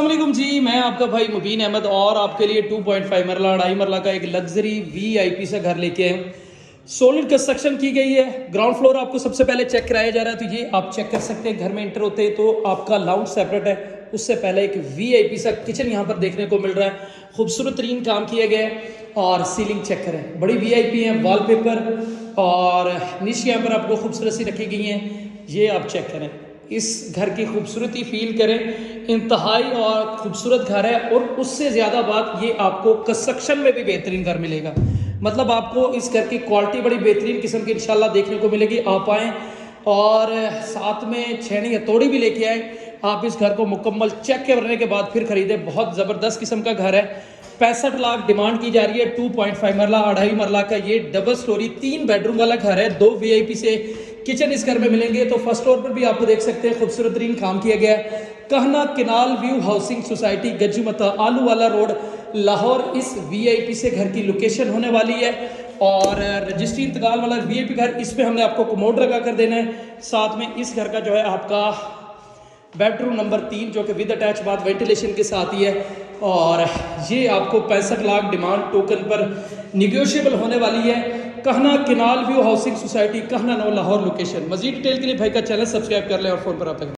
अस्सलाम जी, मैं आपका भाई मुबीन अहमद और आपके लिए 2.5 मरला 2.5 मरला का एक लग्जरी वीआईपी सा घर लेके आए हूँ। सॉलिड कंस्ट्रक्शन की गई है। ग्राउंड फ्लोर आपको सबसे पहले चेक कराया जा रहा है, तो ये आप चेक कर सकते हैं। घर में इंटर होते हैं तो आपका लाउंज सेपरेट है, उससे पहले एक वीआईपी सा किचन यहाँ पर देखने को मिल रहा है। खूबसूरत तरीन काम किया गया है और सीलिंग चेक करें, बड़ी वीआईपी है। वॉलपेपर और नीचे यहाँ पर आपको खूबसूरत सी रखी गई हैं, ये आप चेक करें। इस घर की खूबसूरती फील करें, इंतहाई और खूबसूरत घर है। और उससे ज़्यादा बात ये आपको कंस्ट्रक्शन में भी बेहतरीन घर मिलेगा। मतलब आपको इस घर की क्वालिटी बड़ी बेहतरीन किस्म की इंशाल्लाह देखने को मिलेगी। आप आएँ और साथ में छेनी हथौड़ी भी लेके आए। आप इस घर को मुकम्मल चेक करने के बाद फिर खरीदें। बहुत ज़बरदस्त किस्म का घर है। 65 लाख डिमांड की जा रही है। 2.5 मरला 2.5 मरला का ये डबल स्टोरी 3 बेडरूम वाला घर है। 2 वीआईपी से किचन इस घर में मिलेंगे। तो फर्स्ट फ्लोर पर भी आपको देख सकते हैं खूबसूरत तरीन काम किया गया है। कहना किनाल व्यू हाउसिंग सोसाइटी, गज्जूमता, आलू वाला रोड, लाहौर इस वीआईपी से घर की लोकेशन होने वाली है। और रजिस्ट्री इंतकाल वाला वीआईपी घर, इस पे हमने आपको कमोड लगा कर देना है। साथ में इस घर का जो है आपका बेडरूम नंबर 3 जो कि विद अटैच बाथ वेंटिलेशन के साथ ही है। और ये आपको 65 लाख डिमांड टोकन पर निगोशिएबल होने वाली है। कहना किनाल व्यू हाउसिंग सोसाइटी, कहना 9 लाहौर लोकेशन। मजीद डिटेल के लिए भाई का चैनल सब्सक्राइब कर लें और फ़ोन पर आप